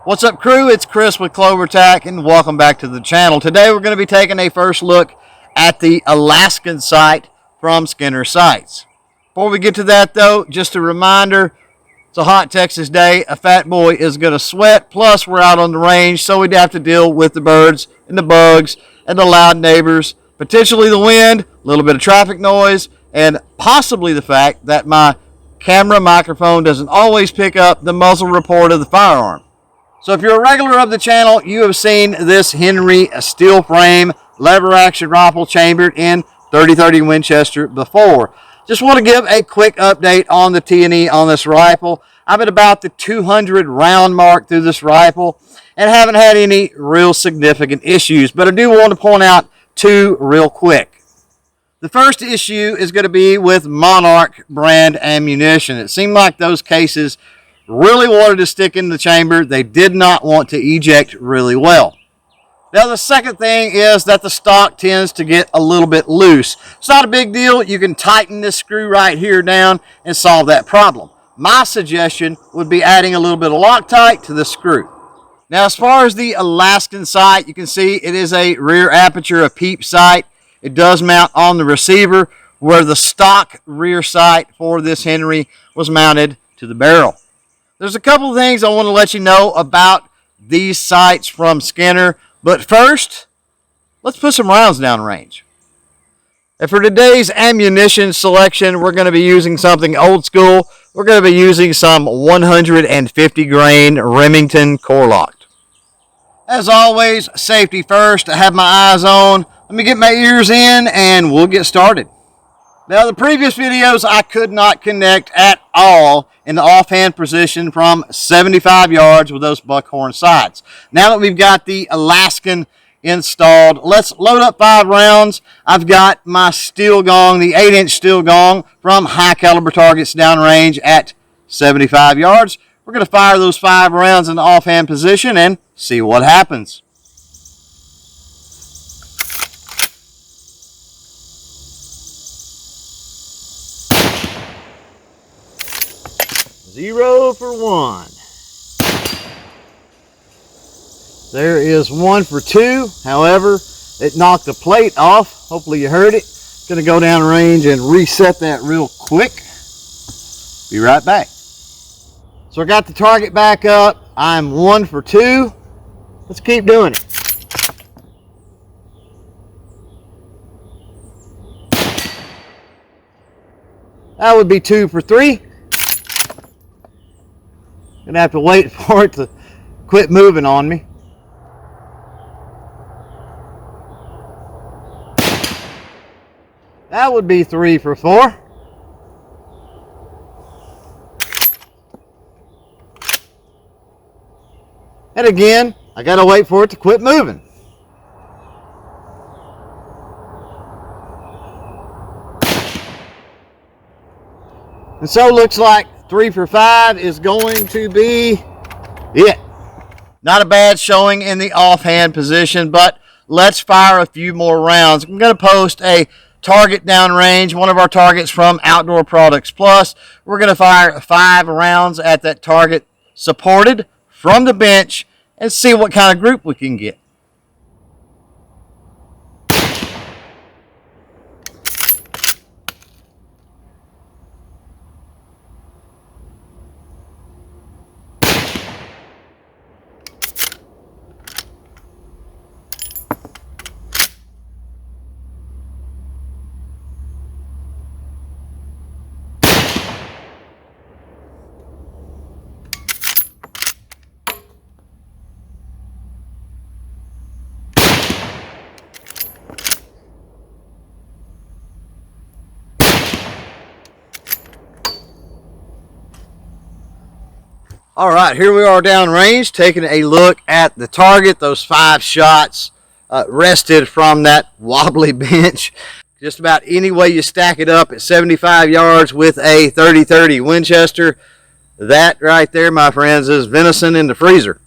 What's up, crew? It's Chris with CloverTac, and welcome back to the channel. Today we're going to be taking a first look at the Alaskan sight from Skinner Sights. Before we get to that, though, just a reminder, it's a hot Texas day. A fat boy is going to sweat, plus we're out on the range, so we'd have to deal with the birds and the bugs and the loud neighbors, potentially the wind, a little bit of traffic noise, and possibly the fact that my camera microphone doesn't always pick up the muzzle report of the firearm. So if you're a regular of the channel, you have seen this Henry steel frame lever action rifle chambered in 30-30 Winchester before. Just want to give a quick update on the T&E on this rifle. I'm at about the 200 round mark through this rifle and haven't had any real significant issues, but I do want to point out two real quick. The first issue is going to be with Monarch brand ammunition. It seemed like those cases really wanted to stick in the chamber. They did not want to eject really well. Now, the second thing is that the stock tends to get a little bit loose. It's not a big deal. You can tighten this screw right here down and solve that problem. My suggestion would be adding a little bit of Loctite to the screw. Now, as far as the Alaskan sight, you can see it is a rear aperture, a peep sight. It does mount on the receiver, where the stock rear sight for this Henry was mounted to the barrel. There's a couple of things I want to let you know about these sights from Skinner, but first, let's put some rounds down range. And for today's ammunition selection, we're going to be using something old school. We're going to be using some 150 grain Remington core-locked. As always, safety first. I have my eyes on. Let me get my ears in and we'll get started. Now, the previous videos, I could not connect at all in the offhand position from 75 yards with those buckhorn sights. Now that we've got the Alaskan installed, let's load up 5 rounds. I've got my steel gong, the 8-inch steel gong from high caliber targets downrange at 75 yards. We're going to fire those 5 rounds in the offhand position and see what happens. 0 for 1. There is 1 for 2. However, it knocked the plate off. Hopefully you heard it. Going to go down range and reset that real quick. Be right back. So I got the target back up. I'm 1 for 2. Let's keep doing it. That would be 2 for 3. Gonna have to wait for it to quit moving on me. That would be 3 for 4. And again, I gotta wait for it to quit moving. And so looks like 3 for 5 is going to be it. Not a bad showing in the offhand position, but let's fire a few more rounds. I'm going to post a target downrange, one of our targets from Outdoor Products Plus. We're going to fire 5 rounds at that target supported from the bench and see what kind of group we can get. All right, here we are downrange, taking a look at the target. Those 5 shots rested from that wobbly bench. Just about any way you stack it up at 75 yards with a 30-30 Winchester, that right there, my friends, is venison in the freezer.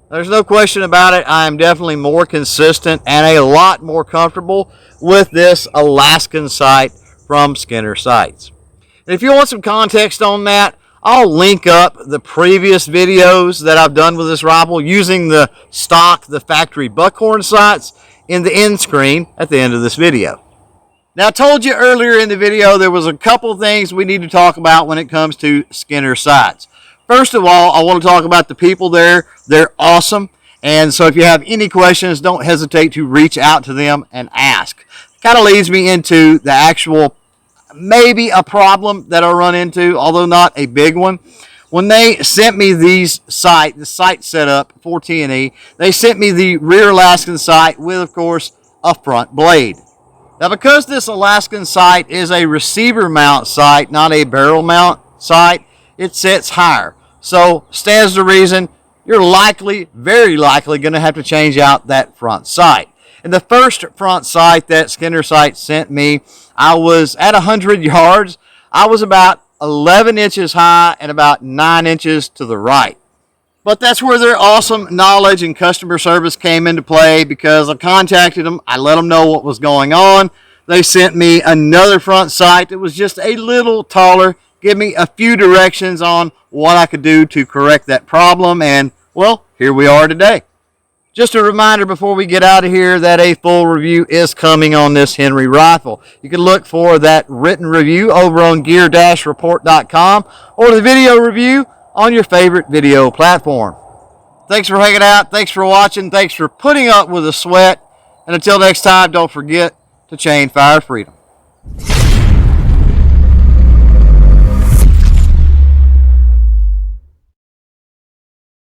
There's no question about it. I am definitely more consistent and a lot more comfortable with this Alaskan sight from Skinner Sights. And if you want some context on that, I'll link up the previous videos that I've done with this rifle using the factory buckhorn sights in the end screen at the end of this video. Now, I told you earlier in the video there was a couple things we need to talk about when it comes to Skinner sights. First of all, I want to talk about the people there. They're awesome. And so if you have any questions, don't hesitate to reach out to them and ask. Kind of leads me into the actual, maybe a problem that I run into, although not a big one. When they sent me the sight setup for T&E, they sent me the rear Alaskan sight with, of course, a front blade. Now, because this Alaskan sight is a receiver mount sight, not a barrel mount sight, it sits higher. So, stands to reason, you're likely, very likely, going to have to change out that front sight. And the first front sight that Skinner sight sent me, I was at 100 yards. I was about 11 inches high and about 9 inches to the right. But that's where their awesome knowledge and customer service came into play, because I contacted them. I let them know what was going on. They sent me another front sight that was just a little taller, give me a few directions on what I could do to correct that problem. And, well, here we are today. Just a reminder before we get out of here that a full review is coming on this Henry rifle. You can look for that written review over on gear-report.com or the video review on your favorite video platform. Thanks for hanging out. Thanks for watching. Thanks for putting up with the sweat. And until next time, don't forget to chain fire freedom.